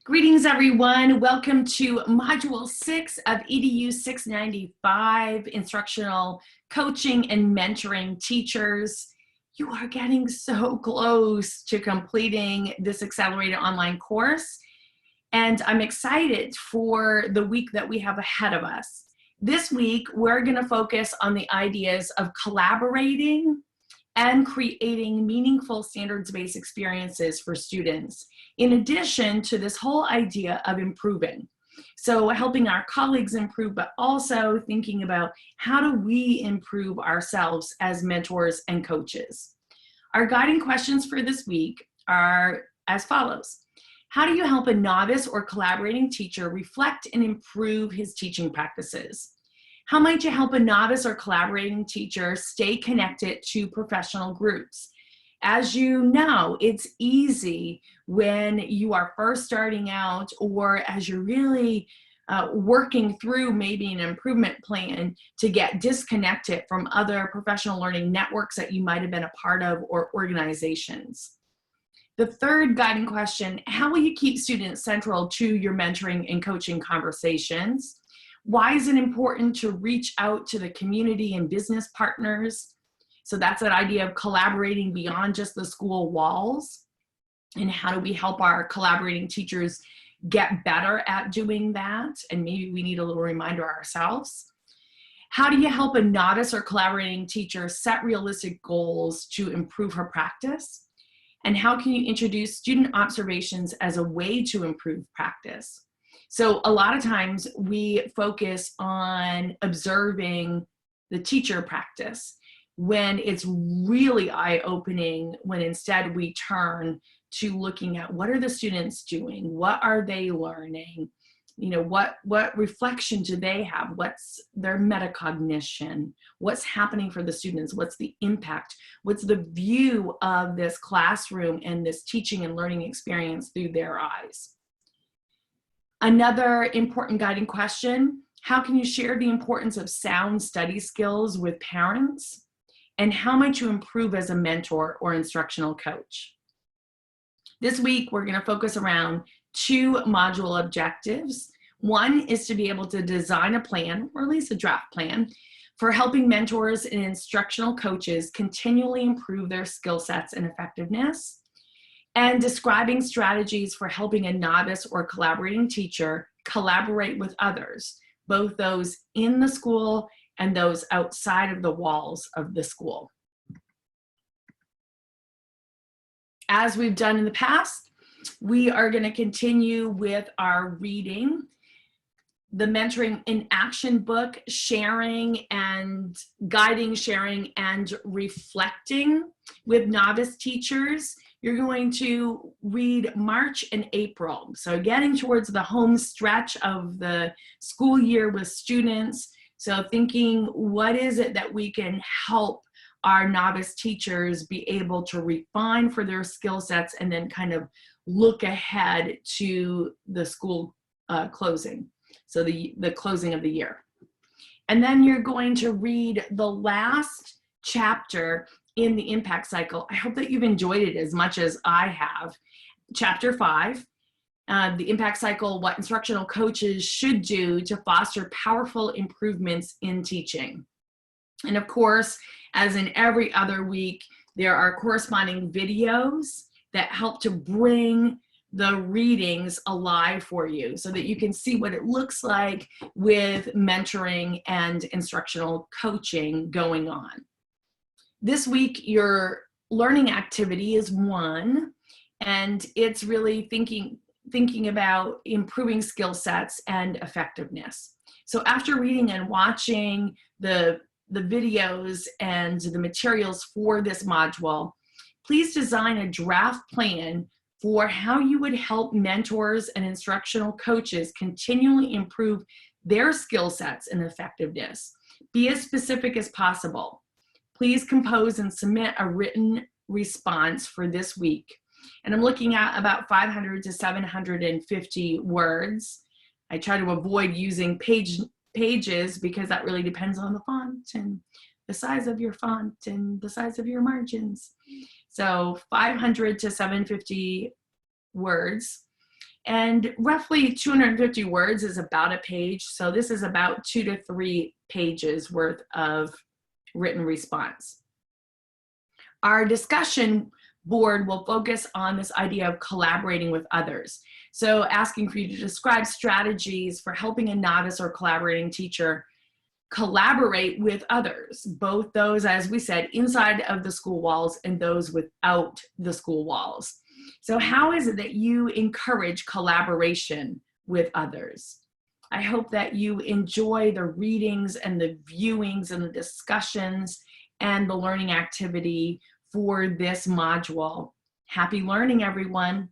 Greetings, everyone. Welcome to Module 6 of EDU 695, Instructional Coaching and Mentoring Teachers. You are getting so close to completing this accelerated online course, and I'm excited for the week that we have ahead of us. This week, we're going to focus on the ideas of collaborating and creating meaningful standards-based experiences for students, in addition to this whole idea of improving. So helping our colleagues improve, but also thinking about how do we improve ourselves as mentors and coaches. Our guiding questions for this week are as follows. How do you help a novice or collaborating teacher reflect and improve his teaching practices? How might you help a novice or collaborating teacher stay connected to professional groups? As you know, it's easy when you are first starting out or as you're really working through maybe an improvement plan to get disconnected from other professional learning networks that you might have been a part of or organizations. The third guiding question, how will you keep students central to your mentoring and coaching conversations? Why is it important to reach out to the community and business partners? So that's that idea of collaborating beyond just the school walls. And how do we help our collaborating teachers get better at doing that? And maybe we need a little reminder ourselves. How do you help a novice or collaborating teacher set realistic goals to improve her practice? And how can you introduce student observations as a way to improve practice? So a lot of times we focus on observing the teacher practice when it's really eye-opening, when instead we turn to looking at what are the students doing? What are they learning? You know, what reflection do they have? What's their metacognition? What's happening for the students? What's the impact? What's the view of this classroom and this teaching and learning experience through their eyes? Another important guiding question, how can you share the importance of sound study skills with parents? And how might you improve as a mentor or instructional coach? This week, we're going to focus around two module objectives. One is to be able to design a plan, or at least a draft plan, for helping mentors and instructional coaches continually improve their skill sets and effectiveness, and describing strategies for helping a novice or collaborating teacher collaborate with others, both those in the school and those outside of the walls of the school. As we've done in the past, we are going to continue with our reading, the Mentoring in Action book, sharing and guiding, sharing and reflecting with novice teachers. You're going to read March and April. So getting towards the home stretch of the school year with students. So thinking, what is it that we can help our novice teachers be able to refine for their skill sets and then kind of look ahead to the school closing. So the closing of the year. And then you're going to read the last chapter in the impact cycle. I hope that you've enjoyed it as much as I have. Chapter 5, the impact cycle, what instructional coaches should do to foster powerful improvements in teaching. And of course, as in every other week, there are corresponding videos that help to bring the readings alive for you so that you can see what it looks like with mentoring and instructional coaching going on. This week, your learning activity is 1, and it's really thinking about improving skill sets and effectiveness. So after reading and watching the videos and the materials for this module, please design a draft plan for how you would help mentors and instructional coaches continually improve their skill sets and effectiveness. Be as specific as possible. Please compose and submit a written response for this week. And I'm looking at about 500 to 750 words. I try to avoid using pages because that really depends on the font and the size of your font and the size of your margins. So 500 to 750 words. And roughly 250 words is about a page. So this is about 2 to 3 pages worth of written response. Our discussion board will focus on this idea of collaborating with others. So asking for you to describe strategies for helping a novice or collaborating teacher collaborate with others, both those, as we said, inside of the school walls and those without the school walls. So how is it that you encourage collaboration with others? I hope that you enjoy the readings and the viewings and the discussions and the learning activity for this module. Happy learning, everyone.